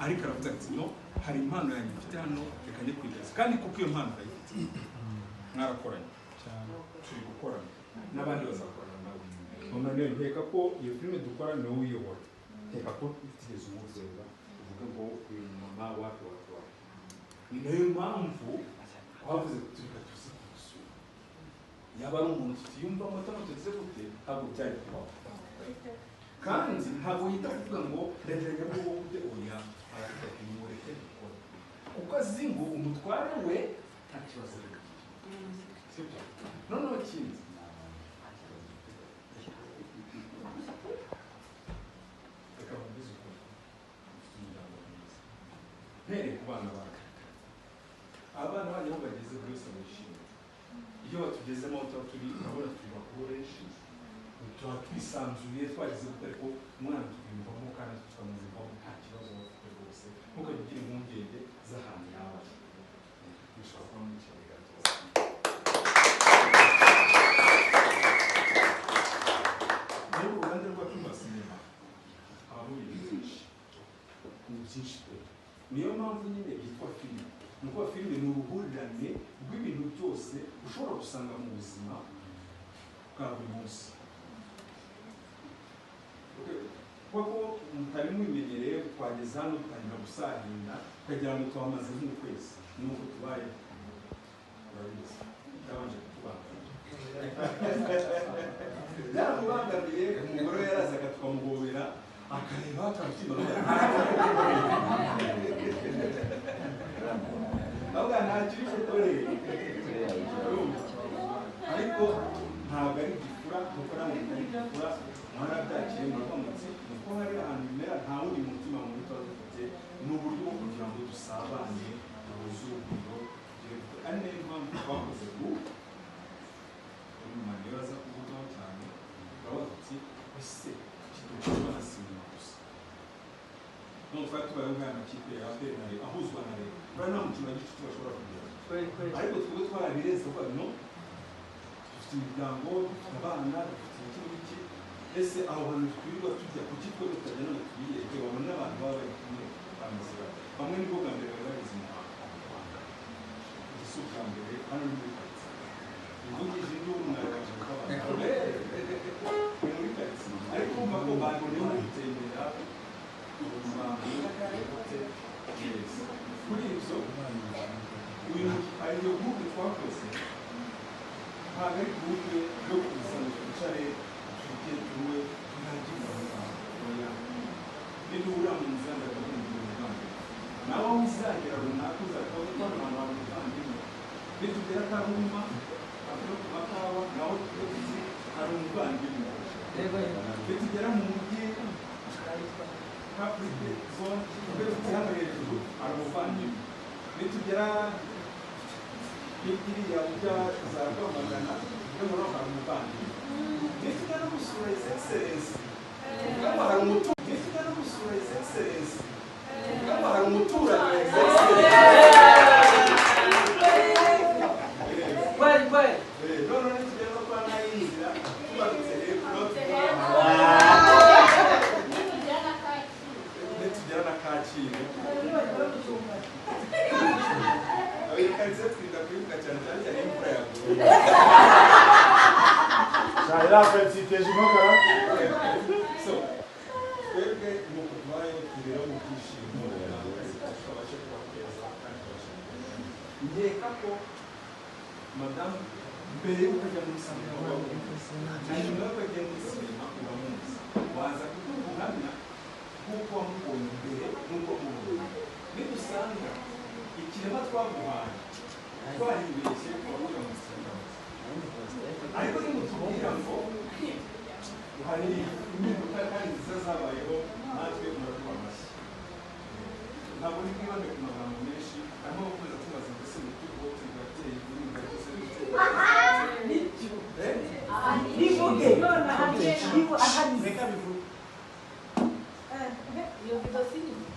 ariko aravuga ati no hari impano yanjye mfite hano reka njye kwigaza kandi kuko iyo mpano urayifite mwarakoranye turi gukorana n'abandi bazakorana nawe none nkeka ko iyo filime dukora ni wowe uyobora nkeka ko utigeze umuzera uvuga ngo uyu mama wapi ni nayo mpamvu twavuze ko turi tuzi kumusura yaba ari umuntu tutiyumvamo cyangwa tuzi gute ntabwo byari kubaho kandi ntabwo yita kuvuga ngo ndagerageza ngo gute oya aravuga ati nimureke dukora kuko azi ngo umutware we nta kibazo ari sibyo noneho kindi reka mbizi ukuri mpere ku bana bacu abana banyu aho bageze buri wese bishimye iyo batugezemo aho tuba turi urabona turi bakuru benshi tuba twisanzuye twageze gute ariko umwana twiyumvamo kandi tukamwumvamo nta kibazo bafite rwose ntukajya ugira impungenge z'ahantu yaba bishobora kuba muri cyane gato muri uruganda rwacu rwa sinema habamo ibintu byinshi ni byinshi pe niyo mpamvu nyine yitwa filime ni ukuvuga filime ni uruhurirane rw'ibintu byose ushobora gusanga mu buzima bwa buri munsi kuko mutari mwimenyereye twageze hano dutangira gusahinda tukagira ngo tuhamaze nk'ukwezi nuko tubaye urabizi byabanje kutubangamira byaramubangamiye umugore we yarazaga tukamugobera akareba akamutima ahubwo ntakiri gukorera ariko ntabwo ari gifura kuko namwe ari gifura mwarabyakiriye murakomotse nuko hari ahantu bimera nta wundi mutima muri tuba dufite ni uburyo bwo kugira ngo dusabane duhuze urugwiro ari nayo mpamvu twakoze gurupe nyuma niyo aza kuvugaho cyane urabaza uti ese kidukorwa na sinema gusa none twari tubayeho nk'aya makipe ya APR na Rayon ahuzwa na Rayon buriya nta mukino wa gicuti bashobora kugera ariko twebwe twarabirenze kuvuga no dufite imiryango dufite abana dufite iki ese aho hantu twirirwa tujya kuki twe tutajya none twiyereke babona n'abantu baba bari kumwe bameze bamwe nibwo bwa mbere bari bageze mu Rwanda si ubwa mbere hano ni muri karitsiye imvugije induru mwaraje kubabaza ni muri karitsiye ariko urumva ko bagonewe gutembera ubuzima neza kuri ibyo uyu ari iyo gurupe twakoze ntabwo ari gurupe yo kuzana twicare tuwe tunagira oya niba uriya mu nzira ndakabumvira ubwanjye nawe aho uzagera runaka uzakora ko abantu bamuvandimwe nitugera Karuma akora ku makawa nawe tuzi hari umuvandimwe nitugera mu mujyi Afrique zone tugeze hano hejuru hari umuvandimwe nitugera iriya ujya za Rwamagana yo muri hari umuvandimwe nitugera no gusura His Excellency kama hari umuturage nitugera no gusura His Excellency kama hari umuturage His Excellency none nitugera no kwa Nayinzira tubarutse hepfo nitugera na Kacyiru abikarize twita kwibuka cyane cyane cyane imvura yaguye là, en fait, si tu es jumokara. So, twebwe nuko tubayeho tugera mu byishimo twabashe kubakweza kandi twabashe nkeka ko madamu mbere y'uko ajya muri sinema na nyuma y'uko agiye muri sinema uramuzi waza kuduha ubuhamya nk'uko wamubonye mbere n'uko mubonye nidusanga ikirema twaguhaye twahibeshye twabura mu sinema ariko nimutubwira ngo hari impinduka kandi nziza zabayeho natwe muraduha amashyi ntabwo ni bwibande ku magambo menshi arimo gukomeza tubaza mbese mutugo tugateye guhinga byose bivuge reka bivuge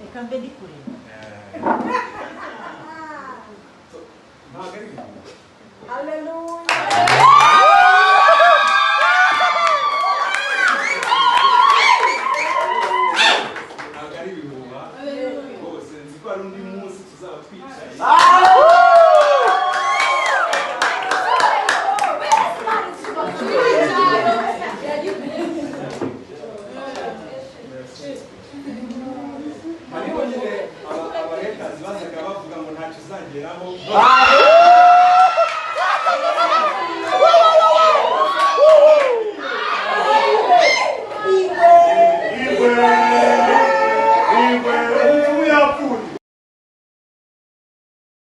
reka mbe ndi kure ntabwo ari bivuga Hallelujah. ntabwo ari ibihuha rwose ko hari undi munsi tuzaba twicaye ariko nyine abahekazi bazaga bavuga ngo ntacyo uzageraho